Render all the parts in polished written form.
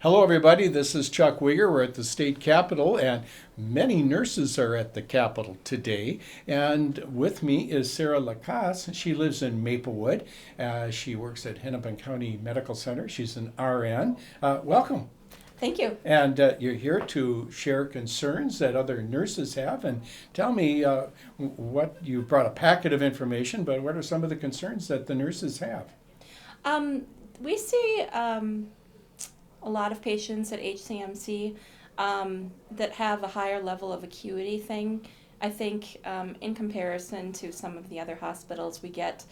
Hello, everybody. This is Chuck Wiger. We're at the state capitol, and many nurses are at the capitol today. And with me is Sarah LaCasse. She lives in Maplewood. She works at Hennepin County Medical Center. She's an RN. Welcome. Thank you. And you're here to share concerns that other nurses have. And tell me what you brought a packet of information, but what are some of the concerns that the nurses have? We see a lot of patients at HCMC that have a higher level of acuity thing. I think in comparison to some of the other hospitals, we get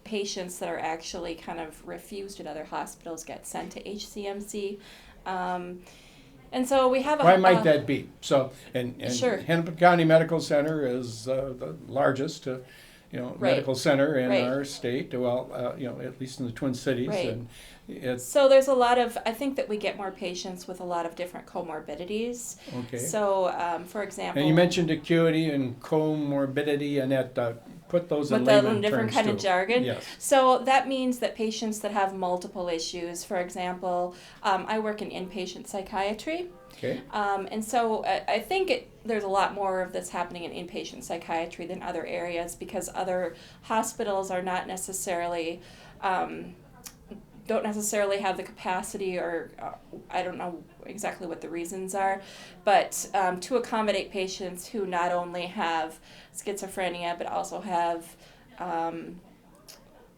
patients that are actually kind of refused at other hospitals get sent to HCMC. And so we have Why might that be? So, and Sure. Hennepin County Medical Center is the largest, Right. medical center in Right. our state. Well, at least in the Twin Cities, Right. and it's So there's a lot of, I think that we get more patients with a lot of different comorbidities. okay. So, for example, And you mentioned acuity and comorbidity, and that put those in with the layman different terms kind too. of jargon. Yes. So that means that patients that have multiple issues, for example, I work in inpatient psychiatry. Okay. And so I think there's a lot more of this happening in inpatient psychiatry than other areas because other hospitals are not necessarily, don't necessarily have the capacity or I don't know exactly what the reasons are, but to accommodate patients who not only have schizophrenia but also have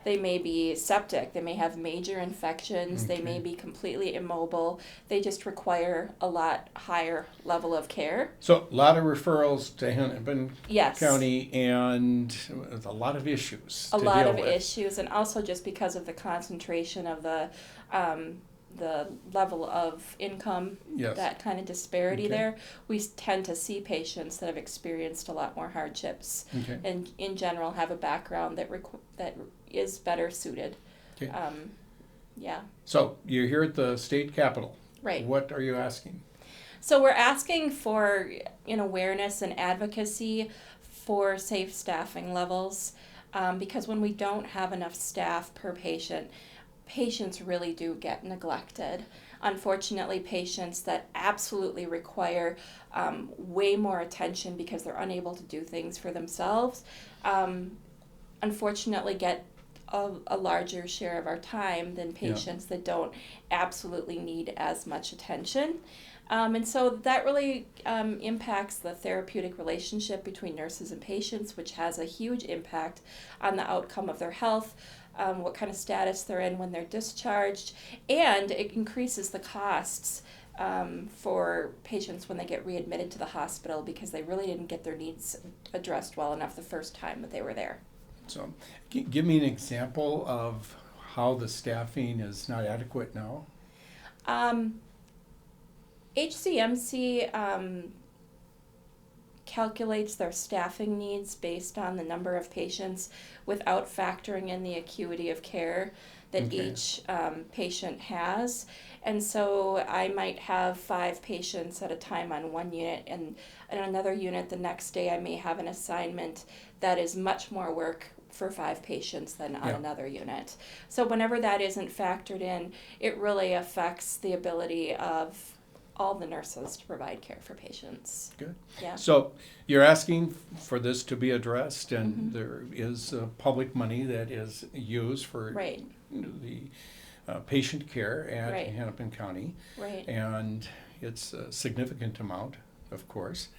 they may be septic, they may have major infections, they may Okay. be completely immobile. They just require a lot higher level of care. So a lot of referrals to Hennepin Yes. County, and a lot of issues A to lot deal of with. issues, and also just because of the concentration of the level of income, Yes. that kind of disparity Okay. there, we tend to see patients that have experienced a lot more hardships Okay. and in general have a background that is better suited. Okay. Yeah, So you're here at the state capitol. right. What are you asking? So we're asking for awareness and advocacy for safe staffing levels because when we don't have enough staff per patient, patients really do get neglected. Unfortunately, patients that absolutely require way more attention because they're unable to do things for themselves, unfortunately get a larger share of our time than patients that don't absolutely need as much attention. And so that really impacts the therapeutic relationship between nurses and patients, which has a huge impact on the outcome of their health, what kind of status they're in when they're discharged, and it increases the costs for patients when they get readmitted to the hospital because they really didn't get their needs addressed well enough the first time that they were there. So give me an example of how the staffing is not adequate now. HCMC calculates their staffing needs based on the number of patients without factoring in the acuity of care that Okay. each patient has. And so I might have 5 patients at a time on one unit, and in another unit the next day I may have an assignment that is much more work for 5 patients than on Yeah. another unit. So whenever that isn't factored in, it really affects the ability of all the nurses to provide care for patients. Good. Yeah. So you're asking for this to be addressed, and Mhm. there is public money that is used for Right. the patient care at Right. Hennepin County, Right. and it's a significant amount, of course,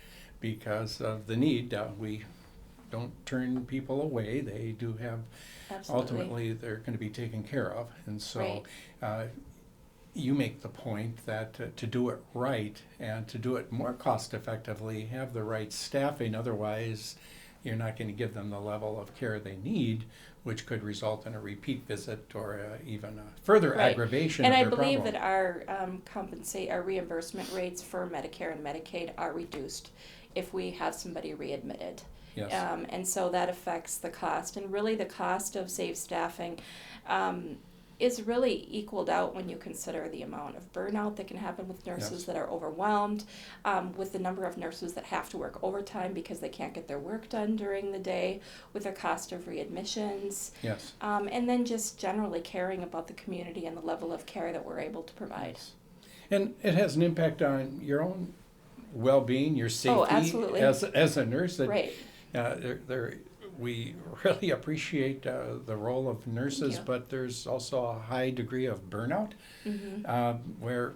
because of the need. We don't turn people away. They do have, Absolutely. ultimately, they're going to be taken care of. And so you make the point that to do it right and to do it more cost effectively, have the right staffing. Otherwise, you're not going to give them the level of care they need, which could result in a repeat visit or even a further Right. aggravation And of I their believe problem. that our reimbursement rates for Medicare and Medicaid are reduced if we have somebody readmitted. Yes. And so that affects the cost. And really the cost of safe staffing is really equaled out when you consider the amount of burnout that can happen with nurses Yes. that are overwhelmed, with the number of nurses that have to work overtime because they can't get their work done during the day, with the cost of readmissions, Yes. and then just generally caring about the community and the level of care that we're able to provide. Yes. And it has an impact on your own well-being, your safety absolutely. as a nurse. That, Right. we really appreciate the role of nurses, you. but there's also a high degree of burnout, where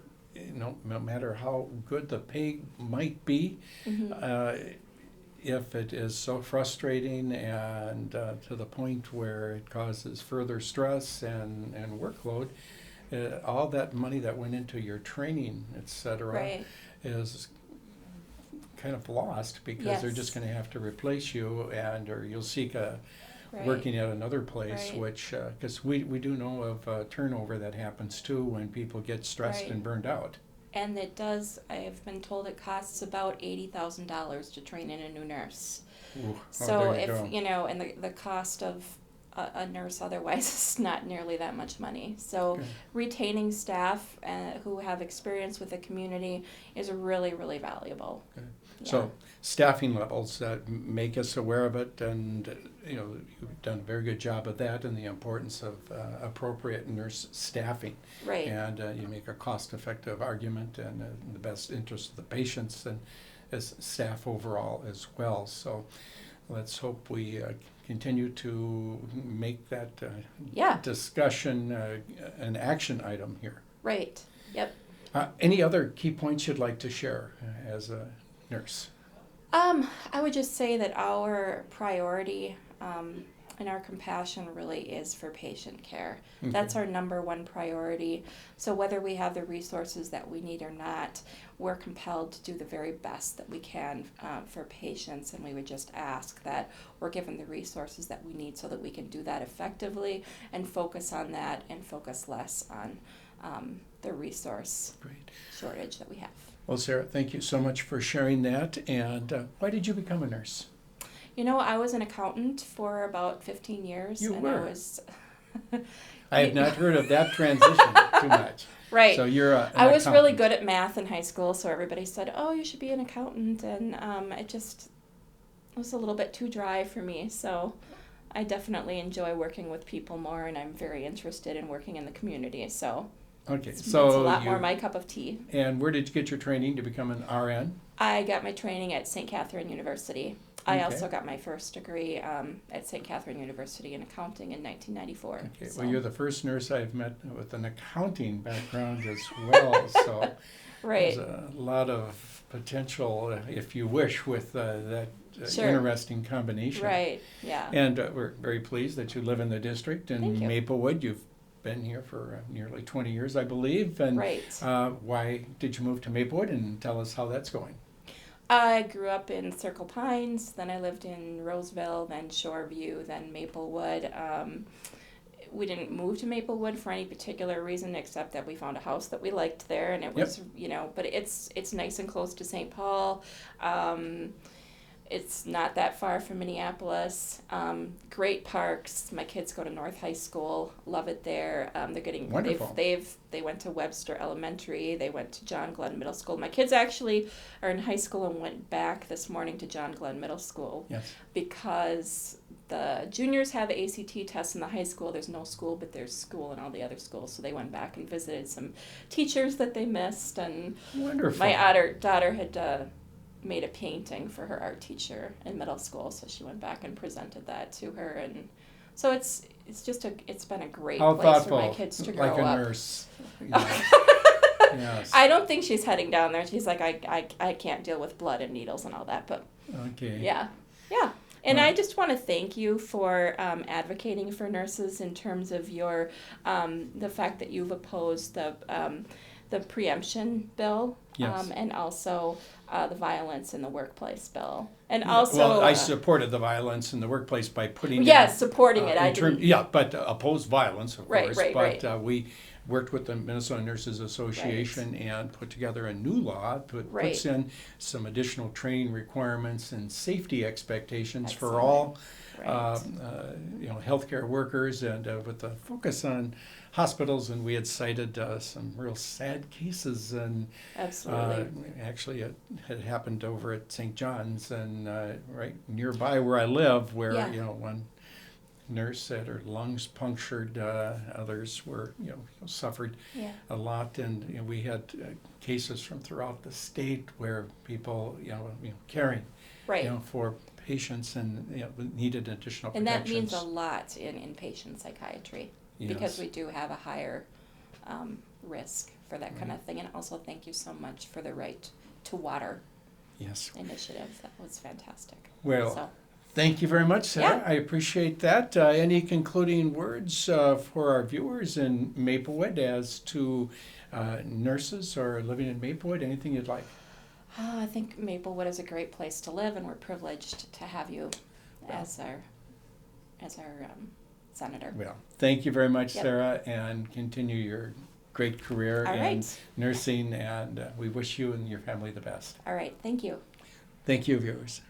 no matter how good the pay might be, if it is so frustrating and to the point where it causes further stress and workload, all that money that went into your training, etc., Right. is kind of lost because they're Yes. just going to have to replace you, or you'll seek Right. working at another place, Right. which because we do know of turnover that happens too when people get stressed Right. and burned out. And it does, I've been told it costs about $80,000 to train in a new nurse. Ooh, So there you if, go. and the cost of a nurse otherwise is not nearly that much money. So Okay. retaining staff who have experience with the community is really, really valuable. Okay. Yeah. So staffing levels make us aware of it, and you've done a very good job of that, and the importance of appropriate nurse staffing. Right. And you make a cost-effective argument and in the best interest of the patients and as staff overall as well. So let's hope we continue to make that Yeah. discussion an action item here. Right. Yep. Any other key points you'd like to share as a nurse? I would just say that our priority and our compassion really is for patient care. Okay. That's our number one priority. So whether we have the resources that we need or not, we're compelled to do the very best that we can for patients, and we would just ask that we're given the resources that we need so that we can do that effectively and focus on that and focus less on the resource Great. shortage that we have. Well, Sarah, thank you so much for sharing that. And why did you become a nurse? I was an accountant for about 15 years. You and were? I was. I have not heard of that transition too much. Right. So you're an I was really accountant. good at math in high school, so everybody said, "Oh, you should be an accountant," and it was a little bit too dry for me. So I definitely enjoy working with people more, and I'm very interested in working in the community. So Okay, it's so a lot more my cup of tea. And where did you get your training to become an RN? I got my training at St. Catherine University. I Okay. also got my first degree at St. Catherine University in accounting in 1994. Okay, So. well, you're the first nurse I've met with an accounting background as well, so Right. there's a lot of potential, if you wish, with that Sure. interesting combination. Right. Yeah. And we're very pleased that you live in the district in Thank you. Maplewood. You've been here for nearly 20 years, I believe. And Right. why did you move to Maplewood, and tell us how that's going? I grew up in Circle Pines, then I lived in Roseville, then Shoreview, then Maplewood. We didn't move to Maplewood for any particular reason except that we found a house that we liked there, and it was, but it's nice and close to St. Paul. It's not that far from Minneapolis. Great parks. My kids go to North High School. Love it there. They're getting Wonderful. They went to Webster Elementary. They went to John Glenn Middle School. My kids actually are in high school and went back this morning to John Glenn Middle School Yes. because the juniors have ACT tests in the high school. There's no school, but there's school in all the other schools. So they went back and visited some teachers that they missed. And Wonderful. my daughter had made a painting for her art teacher in middle school, so she went back and presented that to her, and so it's been a great How place thoughtful, for my kids to grow like a up. nurse. Yes. Yes. I don't think she's heading down there. She's like, I can't deal with blood and needles and all that, but Okay. yeah. And Well- I just want to thank you for advocating for nurses in terms of your the fact that you've opposed the preemption bill, Yes. and also the violence in the workplace bill, and Yeah, also well, I supported the violence in the workplace by putting yes, supporting it. I didn't. yeah, but oppose violence, of Right, course. right, but right. We worked with the Minnesota Nurses Association and put together a new law that Right. puts in some additional training requirements and safety expectations for Excellent. all Right. Healthcare workers, and with the focus on hospitals, and we had cited some real sad cases, and Absolutely. actually it had happened over at St. John's, and right nearby where I live, where Yeah. one nurse had her lungs punctured, others were suffered Yeah. a lot, and we had cases from throughout the state where people caring Right. for patients, and needed additional And that protections. means a lot in inpatient psychiatry because Yes. we do have a higher risk for that kind Right. of thing. And also, thank you so much for the Right to Water Yes. initiative. That was fantastic. Well, So, thank you very much, Sarah. Yeah. I appreciate that. Any concluding words for our viewers in Maplewood as to nurses or living in Maplewood? Anything you'd like? I think Maplewood is a great place to live, and we're privileged to have you Well. as our senator. Well, thank you very much, Yep. Sarah, and continue your great career All in right. nursing, and we wish you and your family the best. All right. Thank you. Thank you, viewers.